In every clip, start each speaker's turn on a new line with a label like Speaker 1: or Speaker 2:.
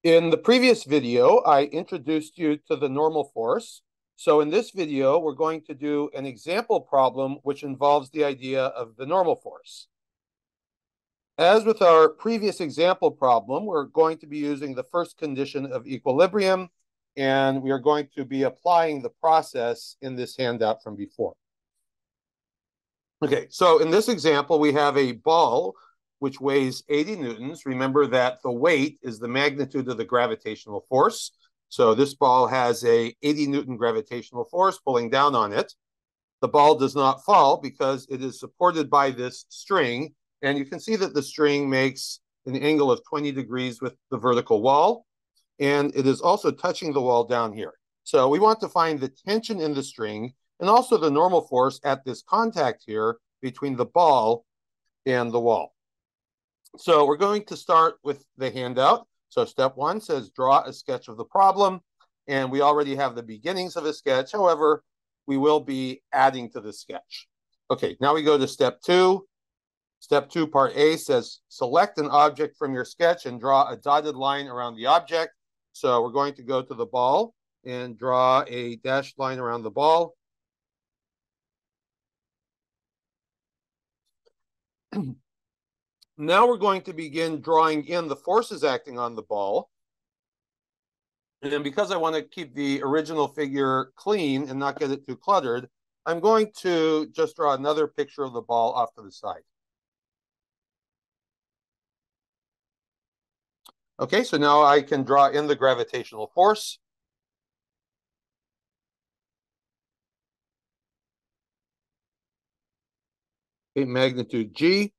Speaker 1: In the previous video, I introduced you to the normal force. So in this video, we're going to do an example problem which involves the idea of the normal force. As with our previous example problem, we're going to be using the first condition of equilibrium, and we are going to be applying the process in this handout from before. Okay, so in this example, we have a ball which weighs 80 newtons. Remember that the weight is the magnitude of the gravitational force. So this ball has a 80 Newton gravitational force pulling down on it. The ball does not fall because it is supported by this string. And you can see that the string makes an angle of 20 degrees with the vertical wall. And it is also touching the wall down here. So we want to find the tension in the string and also the normal force at this contact here between the ball and the wall. So we're going to start with the handout. So step one says draw a sketch of the problem. And we already have the beginnings of a sketch. However, we will be adding to the sketch. Okay, now we go to step two. Step two, part A says select an object from your sketch and draw a dotted line around the object. So we're going to go to the ball and draw a dashed line around the ball. Now we're going to begin drawing in the forces acting on the ball. And then because I want to keep the original figure clean and not get it too cluttered, I'm going to just draw another picture of the ball off to the side. Okay, so now I can draw in the gravitational force. Okay, magnitude G.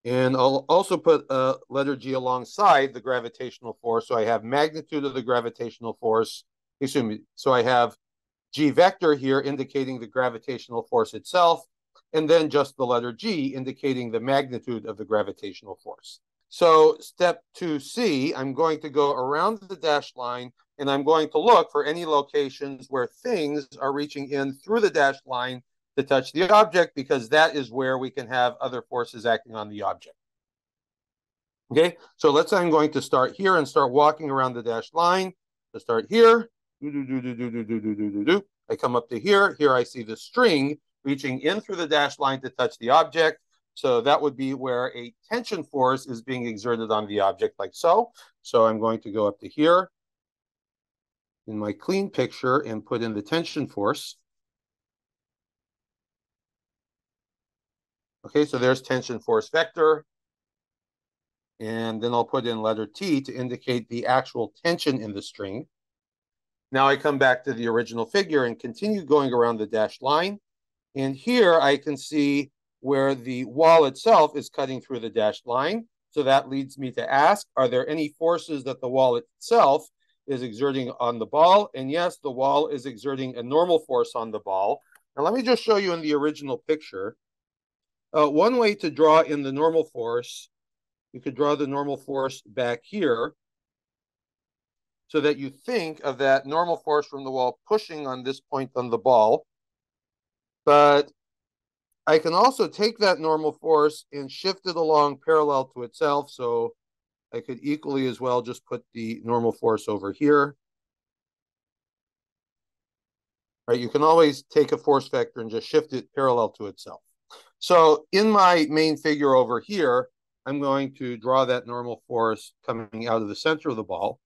Speaker 1: And I'll also put a letter G alongside the gravitational force. So I have magnitude of the gravitational force. Excuse me. So I have G vector here indicating the gravitational force itself, and then just the letter G indicating the magnitude of the gravitational force. So step 2C, I'm going to go around the dashed line, and I'm going to look for any locations where things are reaching in through the dashed line to touch the object, because that is where we can have other forces acting on the object. Okay, so let's say I'm going to start here and start walking around the dashed line. To start here, I come up to here. Here I see the string reaching in through the dashed line to touch the object. So that would be where a tension force is being exerted on the object, like so. So I'm going to go up to here in my clean picture and put in the tension force. Okay, so there's tension force vector. And then I'll put in letter T to indicate the actual tension in the string. Now I come back to the original figure and continue going around the dashed line. And here I can see where the wall itself is cutting through the dashed line. So that leads me to ask, are there any forces that the wall itself is exerting on the ball? And yes, the wall is exerting a normal force on the ball. Now let me just show you in the original picture. One way to draw in the normal force, you could draw the normal force back here so that you think of that normal force from the wall pushing on this point on the ball. But I can also take that normal force and shift it along parallel to itself. So I could equally as well just put the normal force over here. Right, you can always take a force vector and just shift it parallel to itself. So in my main figure over here, I'm going to draw that normal force coming out of the center of the ball.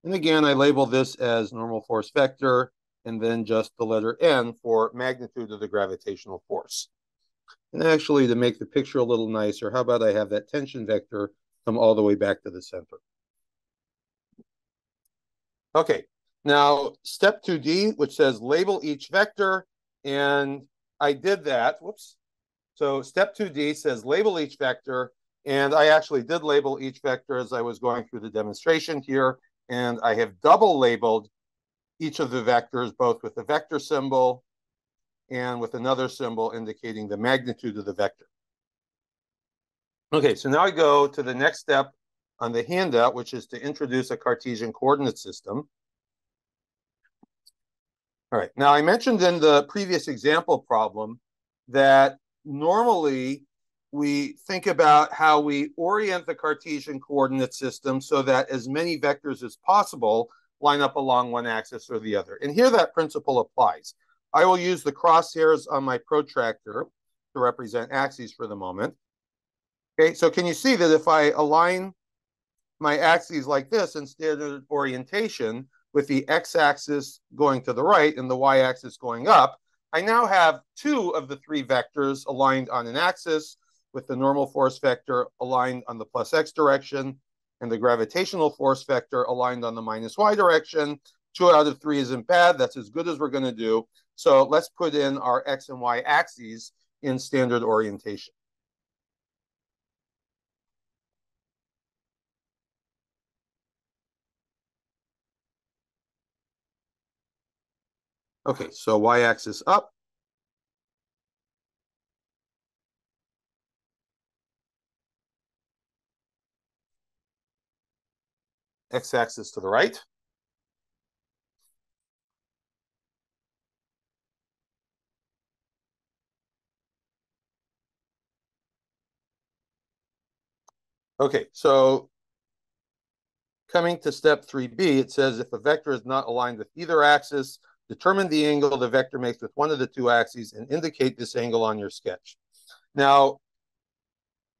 Speaker 1: And again, I label this as normal force vector, and then just the letter N for magnitude of the gravitational force. And actually, to make the picture a little nicer, how about I have that tension vector come all the way back to the center? Okay, now step 2D, which says label each vector, and I did that. Whoops. So step 2D says label each vector, and I actually did label each vector as I was going through the demonstration here, and I have double labeled each of the vectors, both with the vector symbol and with another symbol indicating the magnitude of the vector. Okay, so now I go to the next step on the handout, which is to introduce a Cartesian coordinate system. All right, now I mentioned in the previous example problem that normally we think about how we orient the Cartesian coordinate system so that as many vectors as possible line up along one axis or the other. And here that principle applies. I will use the crosshairs on my protractor to represent axes for the moment. Okay, so can you see that if I align my axes like this in standard orientation with the x-axis going to the right and the y-axis going up, I now have two of the three vectors aligned on an axis with the normal force vector aligned on the plus x direction and the gravitational force vector aligned on the minus y direction. 2 out of 3 isn't bad. That's as good as we're going to do. So let's put in our x and y axes in standard orientation. Okay, so y-axis up. X-axis to the right. Okay, so coming to step 3b, it says if a vector is not aligned with either axis, determine the angle the vector makes with one of the two axes and indicate this angle on your sketch. Now,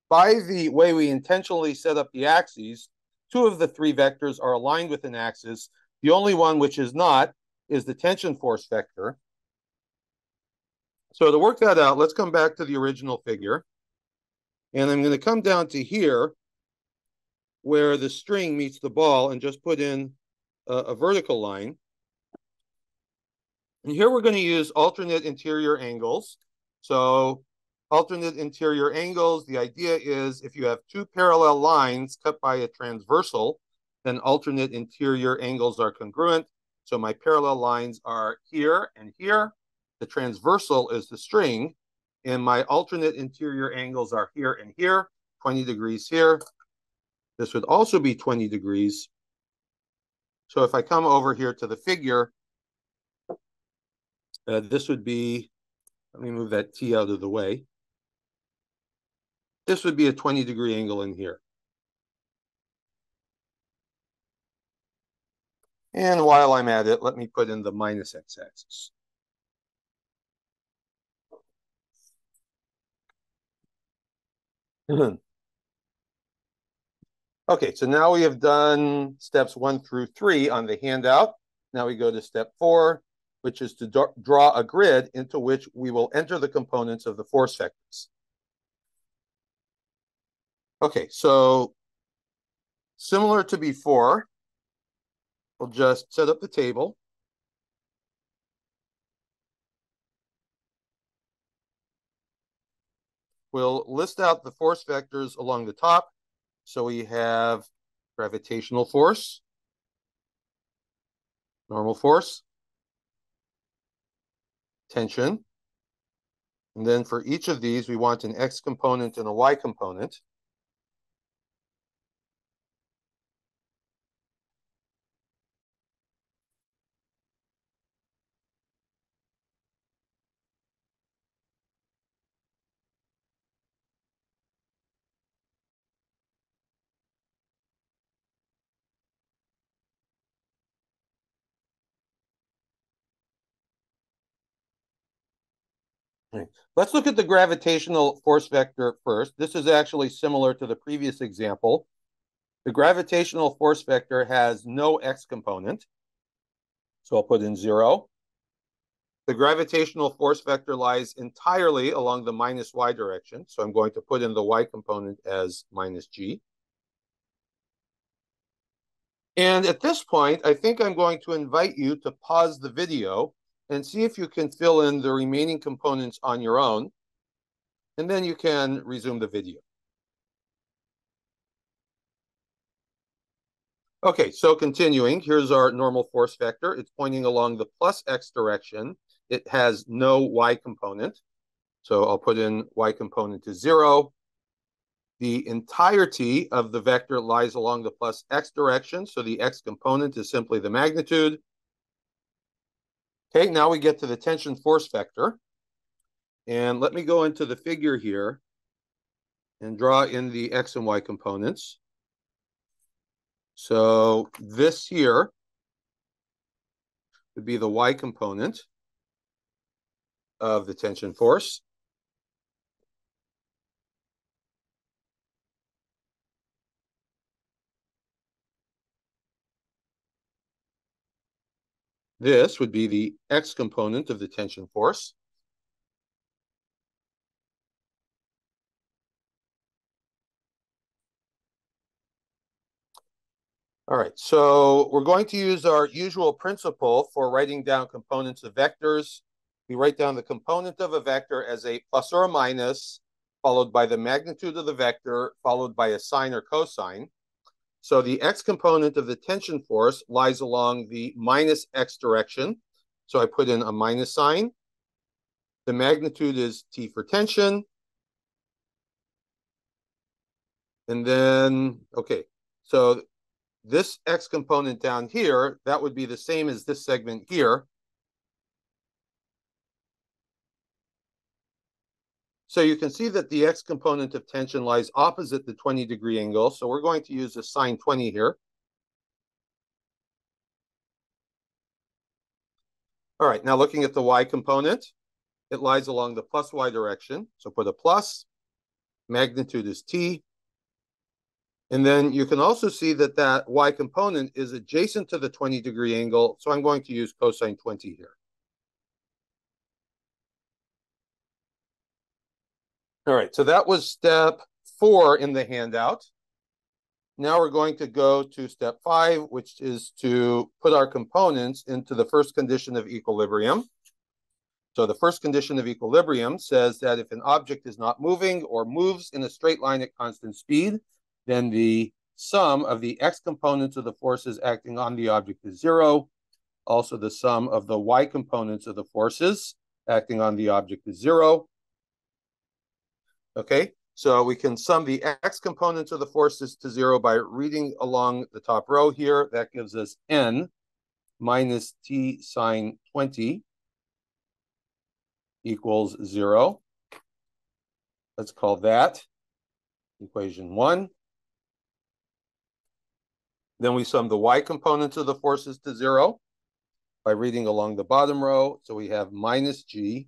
Speaker 1: by the way we intentionally set up the axes, 2 of the 3 vectors are aligned with an axis. The only one which is not is the tension force vector. So to work that out, let's come back to the original figure. And I'm going to come down to here where the string meets the ball and just put in a vertical line. And here we're going to use alternate interior angles. So alternate interior angles, the idea is if you have 2 parallel lines cut by a transversal, then alternate interior angles are congruent. So my parallel lines are here and here. The transversal is the string, and my alternate interior angles are here and here, 20 degrees here. This would also be 20 degrees. So if I come over here to the figure, this would be, let me move that T out of the way. This would be a 20-degree angle in here. And while I'm at it, let me put in the minus x-axis. Okay, so now we have done steps 1 through 3 on the handout. Now we go to step 4, which is to draw a grid into which we will enter the components of the force vectors. Okay, so similar to before, we'll just set up the table. We'll list out the force vectors along the top. So we have gravitational force, normal force, tension. And then for each of these, we want an x component and a y component. Right. Let's look at the gravitational force vector first. This is actually similar to the previous example. The gravitational force vector has no x component. So I'll put in 0. The gravitational force vector lies entirely along the minus y direction. So I'm going to put in the y component as minus g. And at this point, I think I'm going to invite you to pause the video and see if you can fill in the remaining components on your own. And then you can resume the video. Okay, so continuing, here's our normal force vector. It's pointing along the plus x direction. It has no y component. So I'll put in y component to 0. The entirety of the vector lies along the plus x direction. So the x component is simply the magnitude. Okay, now we get to the tension force vector. And let me go into the figure here. and draw in the X and Y components. So this here would be the Y component of the tension force. This would be the X component of the tension force. All right, so we're going to use our usual principle for writing down components of vectors. We write down the component of a vector as a plus or a minus, followed by the magnitude of the vector, followed by a sine or cosine. So the X component of the tension force lies along the minus X direction. So I put in a minus sign. The magnitude is T for tension. And then, okay, so this X component down here, that would be the same as this segment here. So you can see that the X component of tension lies opposite the 20-degree angle. So we're going to use a sine 20 here. All right, now looking at the Y component, it lies along the plus Y direction. So put a plus, magnitude is T. And then you can also see that that Y component is adjacent to the 20-degree angle. So I'm going to use cosine 20 here. All right, so that was step 4 in the handout. Now we're going to go to step 5, which is to put our components into the first condition of equilibrium. So the first condition of equilibrium says that if an object is not moving or moves in a straight line at constant speed, then the sum of the X components of the forces acting on the object is 0. Also, the sum of the Y components of the forces acting on the object is 0. Okay, so we can sum the X components of the forces to 0 by reading along the top row here. That gives us N minus T sine 20 equals 0. Let's call that equation 1. Then we sum the Y components of the forces to 0 by reading along the bottom row. So we have minus G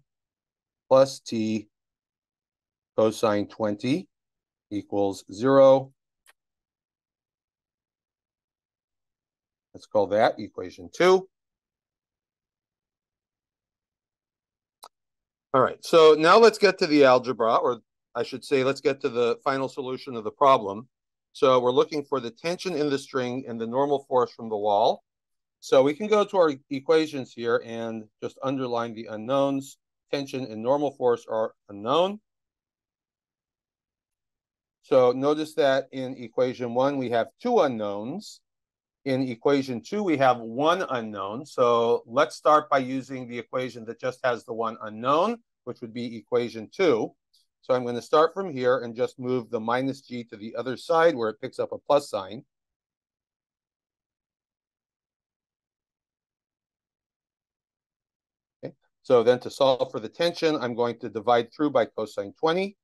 Speaker 1: plus T cosine 20 equals 0. Let's call that equation 2. All right, so now let's get to the algebra, or I should say, let's get to the final solution of the problem. So we're looking for the tension in the string and the normal force from the wall. So we can go to our equations here and just underline the unknowns. Tension and normal force are unknown. So notice that in equation 1, we have 2 unknowns. In equation 2, we have 1 unknown. So let's start by using the equation that just has the 1 unknown, which would be equation 2. So I'm going to start from here and just move the minus G to the other side where it picks up a plus sign. Okay. So then to solve for the tension, I'm going to divide through by cosine 20.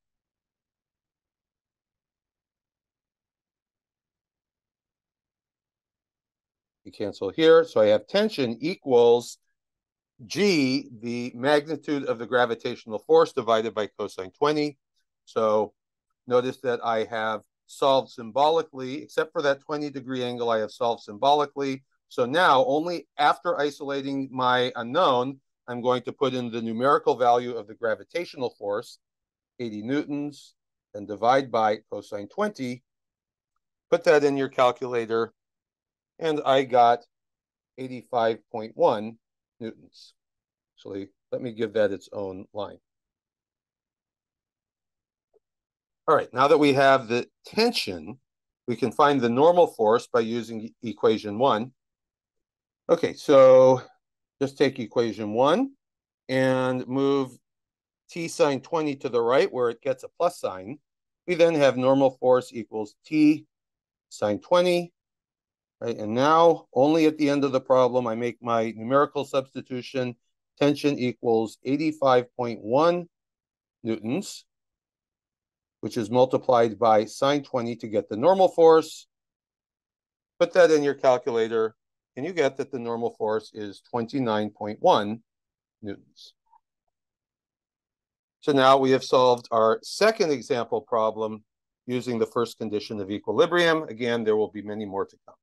Speaker 1: You cancel here. So I have tension equals G, the magnitude of the gravitational force divided by cosine 20. So notice that I have solved symbolically, except for that 20-degree angle, I have solved symbolically. So now, only after isolating my unknown, I'm going to put in the numerical value of the gravitational force, 80 newtons, and divide by cosine 20. Put that in your calculator, and I got 85.1 newtons. Actually, let me give that its own line. All right, now that we have the tension, we can find the normal force by using equation 1. Okay, so just take equation 1 and move T sine 20 to the right where it gets a plus sign. We then have normal force equals T sine 20. Right? And now, only at the end of the problem, I make my numerical substitution. Tension equals 85.1 newtons. which is multiplied by sine 20 to get the normal force. Put that in your calculator, and you get that the normal force is 29.1 newtons. So now we have solved our second example problem using the first condition of equilibrium. Again, there will be many more to come.